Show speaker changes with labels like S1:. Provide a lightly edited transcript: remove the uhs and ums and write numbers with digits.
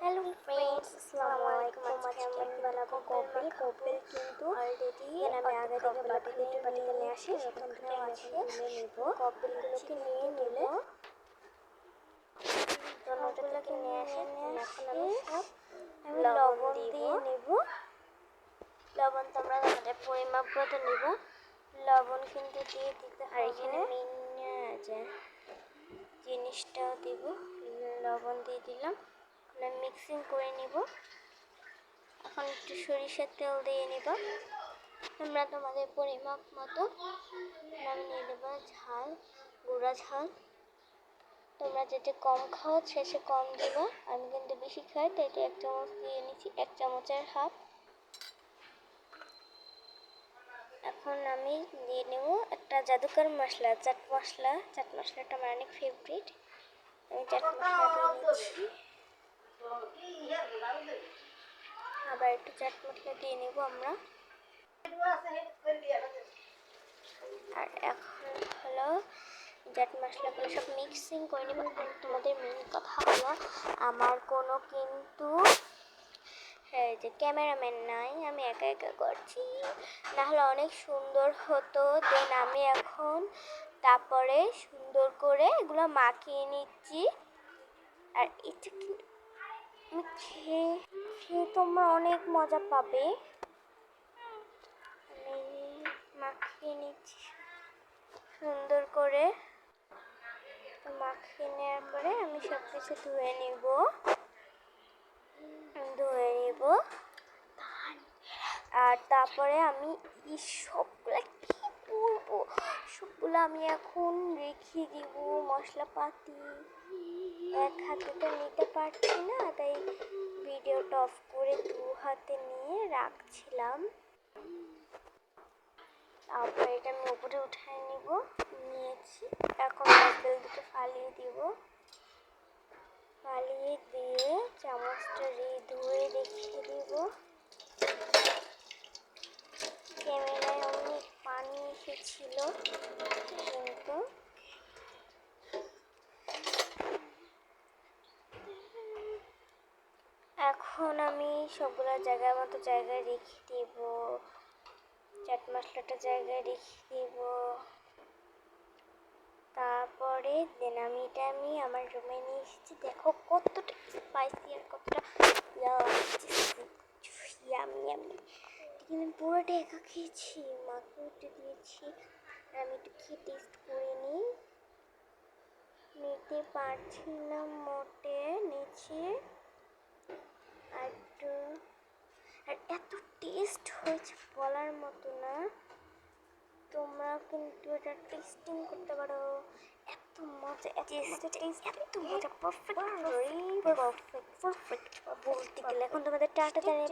S1: Hello friends, আসসালামু আলাইকুম। আজকে আমি বানাবো কপিল কিন্তু অলরেডি আমি আগে থেকে বাটিতে নিয়ে আসি, সেখান থেকে আমি এখন তুলে নেব। কপিলগুলোকে নিয়ে নেব, দোনোটাকে নিয়ে আসি। এখন আমি লবণ দিয়ে নেব। লবণ তোমরা তোমাদের পরিমাপ মতো নেব। লবণ কিন্তু দিয়ে দিতে হবে। আর এখানে মেন যে জিনিসটাও দেব, লবণ দিয়ে দিলাম। মিক্সিং করে নেব। এখন একটু সরিষার তেল দিয়ে নেব। তোমরা তোমাদের পরিমাপ মতো। আমি নিয়ে নেব ঝাল, গুঁড়া ঝাল। তোমরা যেটা কম খাও শেষে কম দেবো। আমি কিন্তু বেশি খাই, তাই 1 চামচ দিয়ে নিচ্ছি, 1 চামচের হাফ। এখন আমি দিয়ে নেব একটা জাদুকর মশলা, চাট মশলা। চাট মশলাটা আমার অনেক ফেভারিট। আমি চাট মশলা দিয়ে নিচ্ছি। আবার একটু চাট মশলা দিয়ে নেব আমরা। আর এখন হলো চাট মশলাগুলো সব মিক্সিং করে নেব। তোমাদের মেন কথা হলো আমার কোনো কিন্তু যে ক্যামেরাম্যান নাই, আমি একা একা করছি, না হলে অনেক সুন্দর হতো। দেন আমি এখন তারপরে সুন্দর করে এগুলো মাখিয়ে নিচ্ছি। আর এটা কিন্তু আমি খেয়ে তোমরা অনেক মজা পাবে। আমি মাখিয়ে নিচ্ছি সুন্দর করে। মাখিয়ে নেওয়ার পরে আমি সব কিছু ধুয়ে নিব। আর তারপরে আমি এই সবগুলো কি করবো, সবগুলো আমি এখন রেখে দিব। মশলাপাতি এক হাতে তো নিতে পারছি না, তাই ভিডিওটা অফ করে 2 হাতে নিয়ে রাখছিলাম। তারপরে এটা আমি উপরে উঠায় নিয়েছি। এখন কপিল দুটো ফালিয়ে দিব। ফালিয়ে দিয়ে চামচটা ধুয়ে রেখে দিব। ক্যামেরায় অনেক পানি এসেছিল, কিন্তু এখন আমি সবগুলো জায়গায় মতো জায়গায় রেখে দিব। চাট মশলাটা জায়গায় রেখে দিব। তারপরে দেন আমি আমার রুমে নিয়ে এসেছি। দেখো কতটা স্পাইসি আর কতটা ইয়ামি। আমি পুরোটা একা খেয়েছি, মাকে উঠে দিয়েছি। আমি একটু খেয়ে টেস্ট করে নিতে পারছি না মোটে নিচে। আর এত টেস্ট হয়েছে বলার মতো না। তোমরা কিন্তু এটা টেস্টিং করতে পারো। এত মজা, এত মজা, পারফেক্ট বলতে গেলে। এখন তোমাদের টাটা জানিয়ে